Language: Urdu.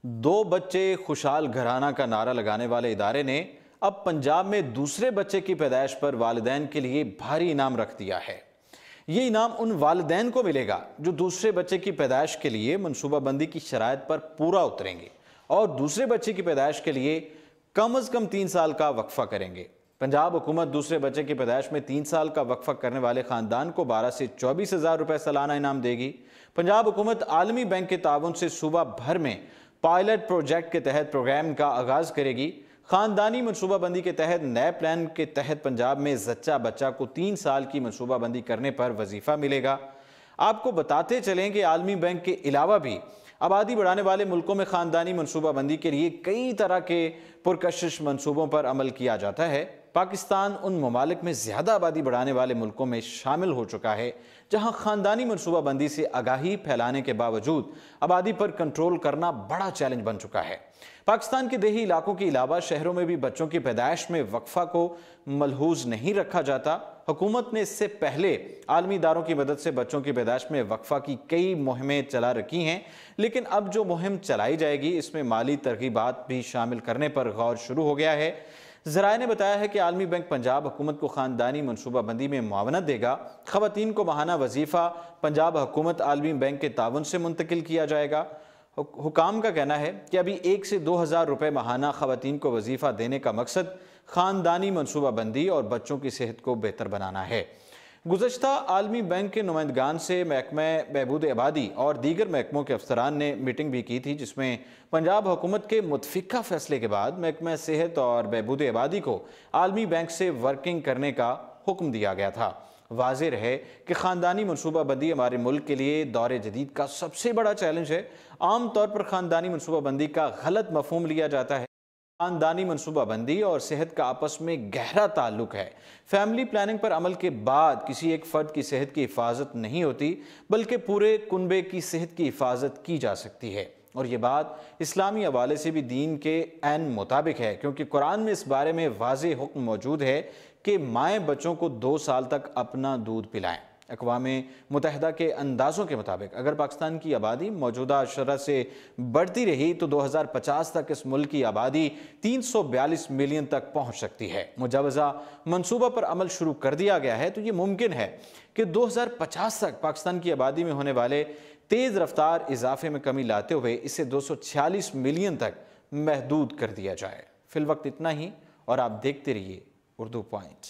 دو بچے خوشحال گھرانہ کا نعرہ لگانے والے ادارے نے اب پنجاب میں دوسرے بچے کی پیدائش پر والدین کے لیے بھاری انعام رکھ دیا ہے۔ یہ انعام ان والدین کو ملے گا جو دوسرے بچے کی پیدائش کے لیے منصوبہ بندی کی شرائط پر پورا اتریں گے اور دوسرے بچے کی پیدائش کے لیے کم از کم 3 سال کا وقفہ کریں گے۔ پنجاب حکومت دوسرے بچے کی پیدائش میں 3 سال کا وقفہ کرنے والے خاندان کو 12 سے 24 ہزار روپے سالانہ انعام دے گی۔ پنجاب حکومت عالمی بینک کے تعاون سے صوبہ بھر میں پائلٹ پروجیکٹ کے تحت پروگرام کا آغاز کرے گی۔ خاندانی منصوبہ بندی کے تحت نئے پلان کے تحت پنجاب میں زچہ بچہ کو 3 سال کی منصوبہ بندی کرنے پر وظیفہ ملے گا۔ آپ کو بتاتے چلیں کہ عالمی بینک کے علاوہ بھی آبادی بڑھانے والے ملکوں میں خاندانی منصوبہ بندی کے لیے کئی طرح کے پرکشش منصوبوں پر عمل کیا جاتا ہے۔ پاکستان ان ممالک میں زیادہ آبادی بڑھانے والے ملکوں میں شامل ہو چکا ہے جہاں خاندانی منصوبہ بندی سے آگاہی پھیلانے کے باوجود آبادی پر کنٹرول کرنا بڑا چیلنج بن چکا ہے۔ پاکستان کے دیہی علاقوں کے علاوہ شہروں میں بھی بچوں کی پیدائش میں وقفہ کو ملحوظ نہیں رکھا جاتا۔ حکومت نے اس سے پہلے عالمی اداروں کی مدد سے بچوں کی پیدائش میں وقفہ کی کئی مہمیں چلا رکھی ہیں، لیکن اب جو مہم چلائی جائے گی اس میں مالی ترغیبات بھی شامل کرنے پر غور شروع ہو گیا ہے۔ ذرائع نے بتایا ہے کہ عالمی بینک پنجاب حکومت کو خاندانی منصوبہ بندی میں معاونت دے گا۔ خواتین کو ماہانہ وظیفہ پنجاب حکومت عالمی بینک کے تعاون سے منتقل کیا جائے گا۔ حکام کا کہنا ہے کہ ابھی 1 سے 2 ہزار روپے ماہانہ خواتین کو وظیفہ دینے کا مقصد خاندانی منصوبہ بندی اور بچوں کی صحت کو بہتر بنانا ہے۔ گزشتہ عالمی بینک کے نمائندگان سے محکمہ بہبود آبادی اور دیگر محکموں کے افسران نے میٹنگ بھی کی تھی، جس میں پنجاب حکومت کے متفقہ فیصلے کے بعد محکمہ صحت اور بہبود آبادی کو عالمی بینک سے ورکنگ کرنے کا حکم دیا گیا تھا۔ واضح رہے کہ خاندانی منصوبہ بندی ہمارے ملک کے لیے دور جدید کا سب سے بڑا چیلنج ہے۔ عام طور پر خاندانی منصوبہ بندی کا غلط مفہوم لیا جاتا ہے۔ خاندانی منصوبہ بندی اور صحت کا آپس میں گہرا تعلق ہے۔ فیملی پلاننگ پر عمل کے بعد کسی ایک فرد کی صحت کی حفاظت نہیں ہوتی، بلکہ پورے کنبے کی صحت کی حفاظت کی جا سکتی ہے، اور یہ بات اسلامی حوالے سے بھی دین کے عین مطابق ہے، کیونکہ قرآن میں اس بارے میں واضح حکم موجود ہے کہ مائیں بچوں کو 2 سال تک اپنا دودھ پلائیں۔ اقوام متحدہ کے اندازوں کے مطابق اگر پاکستان کی آبادی موجودہ شرح سے بڑھتی رہی تو 2050 تک اس ملک کی آبادی 342 ملین تک پہنچ سکتی ہے۔ مجوزہ منصوبہ پر عمل شروع کر دیا گیا ہے تو یہ ممکن ہے کہ 2050 تک پاکستان کی آبادی میں ہونے والے تیز رفتار اضافے میں کمی لاتے ہوئے اسے 246 ملین تک محدود کر دیا جائے۔ فی الوقت اتنا ہی، اور آپ دیکھتے رہیے اردو پوائنٹ۔